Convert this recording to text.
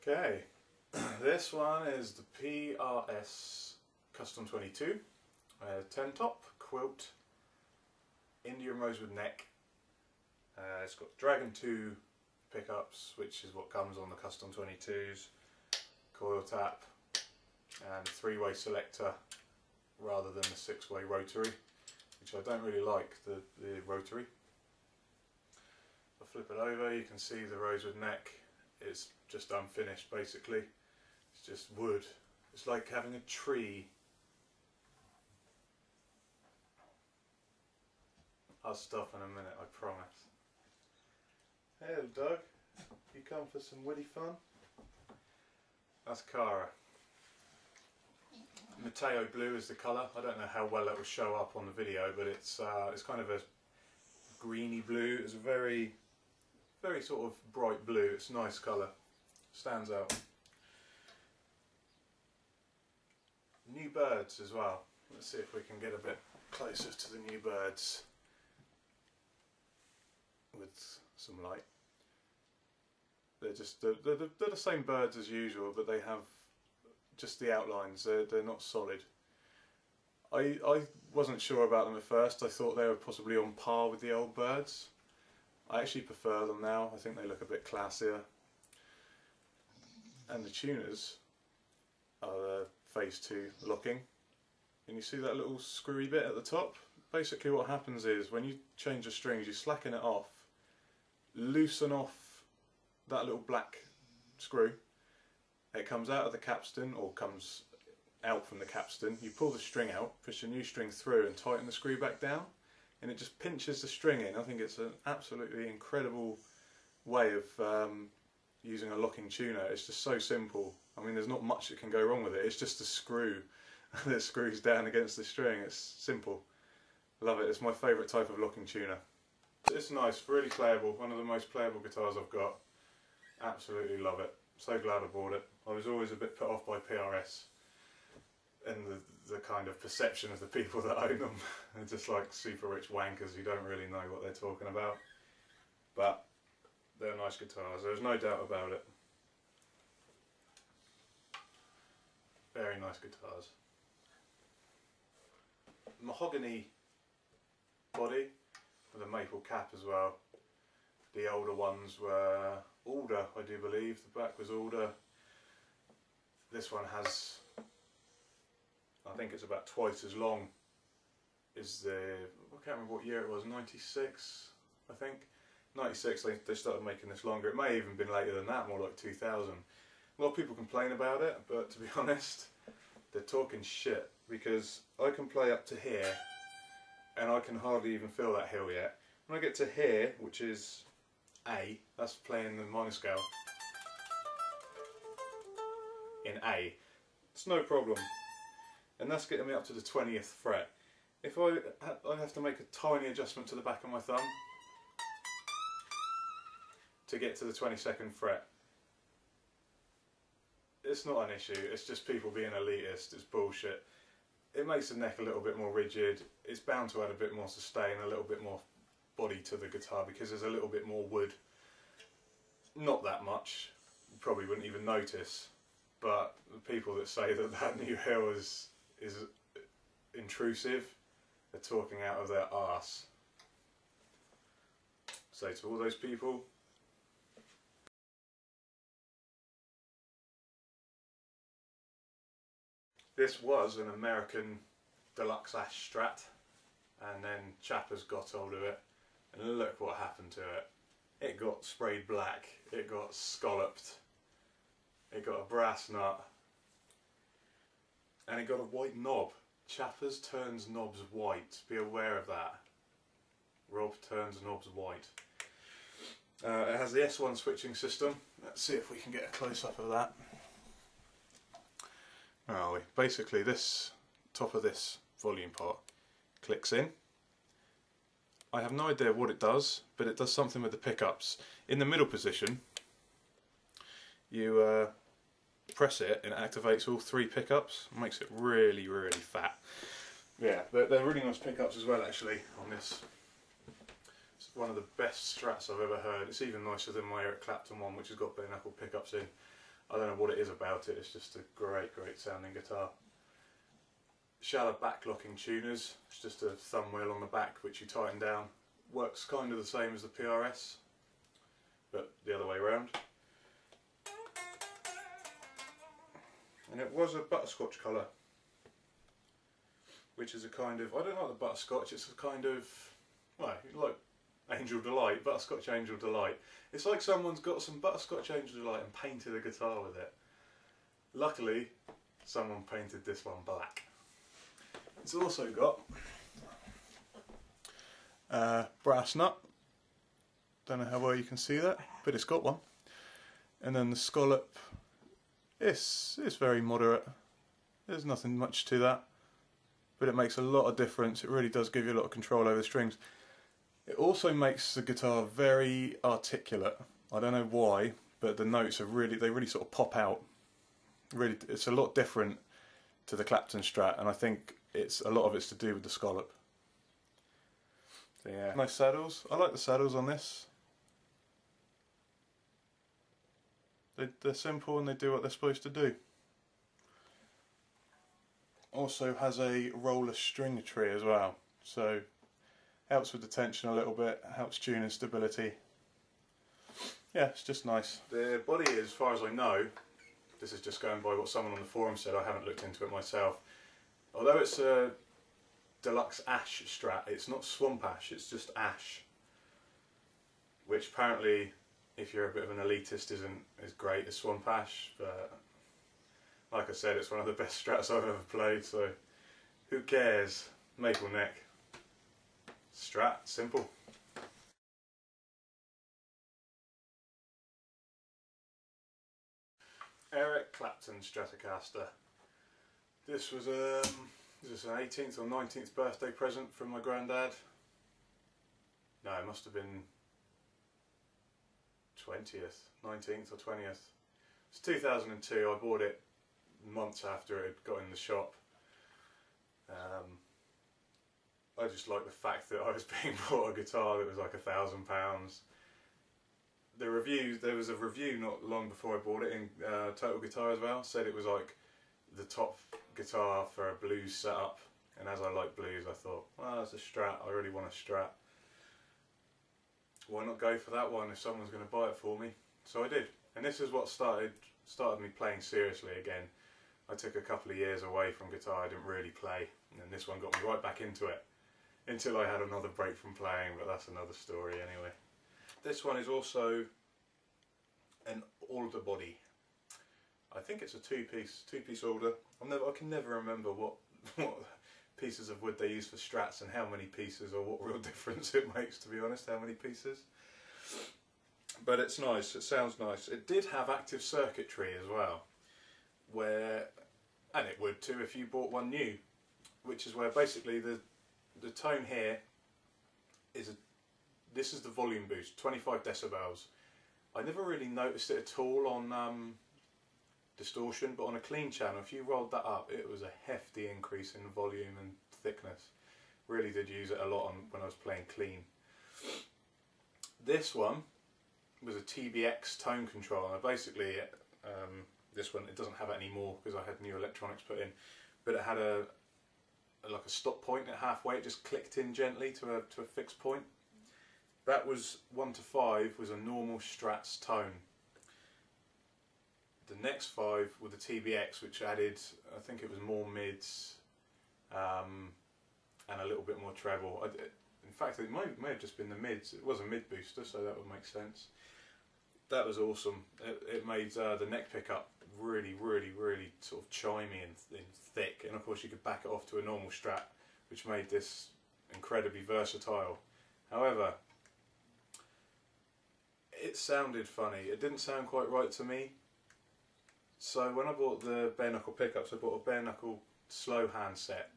Okay, this one is the PRS Custom 22 10 top quilt Indian rosewood neck. It's got Dragon 2 pickups, which is what comes on the Custom 22s, coil tap and 3-way selector rather than the 6-way rotary, which I don't really like, the rotary. If I flip it over, you can see the rosewood neck is just unfinished basically. It's just wood. It's like having a tree. I'll stop in a minute, I promise. Hello Doug, you come for some woody fun? That's Cara. Mateo blue is the colour. I don't know how well it will show up on the video, but it's kind of a greeny blue. It's a very sort of bright blue. It's a nice colour. Stands out. New birds as well. Let's see if we can get a bit closer to the new birds with some light. They're just they're the same birds as usual, but they have just the outlines. They're not solid. I wasn't sure about them at first. I thought they were possibly on par with the old birds. I actually prefer them now. I think they look a bit classier. And the tuners are the phase 2 locking. And you see that little screwy bit at the top? Basically what happens is when you change the strings, you slacken it off, loosen off that little black screw. It comes out of the capstan, or comes out from the capstan. You pull the string out, push a new string through and tighten the screw back down, and it just pinches the string in. I think it's an absolutely incredible way of using a locking tuner. It's just so simple. I mean, there's not much that can go wrong with it. It's just a screw that screws down against the string. It's simple. Love it. It's my favourite type of locking tuner. It's nice, really playable. One of the most playable guitars I've got. Absolutely love it. So glad I bought it. I was always a bit put off by PRS and the kind of perception of the people that own them. They're just like super rich wankers who don't really know what they're talking about. But they're nice guitars, there's no doubt about it. Very nice guitars. Mahogany body with a maple cap as well. The older ones were alder, I do believe. The back was alder. This one has, I think it's about twice as long. Is the, I can't remember what year it was, 96 I think. 96 they started making this longer. It may have even been later than that, more like 2000. A lot of people complain about it, but to be honest, they're talking shit, because I can play up to here and I can hardly even feel that hill yet. When I get to here, which is A, that's playing the minor scale in A, it's no problem, and that's getting me up to the 20th fret. If I have to make a tiny adjustment to the back of my thumb to get to the 22nd fret. It's not an issue, it's just people being elitist. It's bullshit. It makes the neck a little bit more rigid. It's bound to add a bit more sustain, a little bit more body to the guitar, because there's a little bit more wood. Not that much, you probably wouldn't even notice, but the people that say that that new hill is intrusive, they're talking out of their arse. So to all those people, this was an American Deluxe Ash Strat, and then Chappers got hold of it, and look what happened to it. It got sprayed black, it got scalloped, it got a brass nut, and it got a white knob. Chappers turns knobs white, be aware of that. Rob turns knobs white. It has the S1 switching system. Let's see if we can get a close-up of that. Where are we? Basically this top of this volume pot clicks in. I have no idea what it does, but it does something with the pickups. In the middle position, you press it and it activates all 3 pickups. It makes it really, really fat. Yeah, they're really nice pickups as well actually on this. It's one of the best Strats I've ever heard. It's even nicer than my Eric Clapton one, which has got bare knuckle pickups in. I don't know what it is about it, it's just a great sounding guitar. Shallow back locking tuners, it's just a thumb wheel on the back which you tighten down. Works kind of the same as the PRS, but the other way around. And it was a butterscotch colour, which is a kind of, I don't like the butterscotch, it's a kind of, well, like Angel Delight, butterscotch Angel Delight. It's like someone's got some butterscotch Angel Delight and painted a guitar with it. Luckily, someone painted this one black. It's also got a brass nut. Don't know how well you can see that, but it's got one. And then the scallop, it's very moderate. There's nothing much to that, but it makes a lot of difference. It really does give you a lot of control over the strings. It also makes the guitar very articulate. I don't know why, but the notes are they really sort of pop out. Really, it's a lot different to the Clapton Strat, and I think a lot of it's to do with the scallop. So yeah, nice saddles. I like the saddles on this. They're simple and they do what they're supposed to do. Also has a roller string tree as well, so helps with the tension a little bit, helps tune and stability. Yeah, it's just nice. The body, as far as I know, this is just going by what someone on the forum said, I haven't looked into it myself. Although it's a deluxe ash Strat, it's not swamp ash, it's just ash. Which apparently, if you're a bit of an elitist, isn't as great as swamp ash, but like I said, it's one of the best Strats I've ever played, so who cares? Maple neck. Strat, simple. Eric Clapton Stratocaster. This was an 18th or 19th birthday present from my granddad. No, it must have been 20th, 19th or 20th. It's 2002, I bought it months after it had got in the shop. I just like the fact that I was being bought a guitar that was like £1,000. The reviews, there was a review not long before I bought it in Total Guitar as well, said it was like the top guitar for a blues setup, and as I like blues I thought, well, it's a Strat, I really want a Strat. Why not go for that one if someone's going to buy it for me? So I did, and this is what started me playing seriously again. I took a couple of years away from guitar, I didn't really play, and then this one got me right back into it, until I had another break from playing, but that's another story anyway. This one is also an alder body. I think it's a two-piece alder. I can never remember what pieces of wood they use for Strats and how many pieces, or what real difference it makes, to be honest, how many pieces. But it's nice, it sounds nice. It did have active circuitry as well, and it would too if you bought one new, which is where basically the tone here is this is the volume boost, 25 decibels. I never really noticed it at all on distortion, but on a clean channel, if you rolled that up, it was a hefty increase in volume and thickness. Really did use it a lot when I was playing clean. This one was a TBX tone control, and basically this one, it doesn't have it anymore because I had new electronics put in, but it had like a stop point at halfway. It just clicked in gently to a fixed point. That was 1 to 5 was a normal Strat's tone. The next 5 were the TBX, which added, I think it was more mids and a little bit more treble. In fact, it may have just been the mids. It was a mid booster, so that would make sense. That was awesome. It made the neck pickup really sort of chimey and thick, and of course you could back it off to a normal Strat, which made this incredibly versatile. However, it sounded funny. It didn't sound quite right to me. So when I bought the bare knuckle pickups, I bought a bare knuckle slow hand set,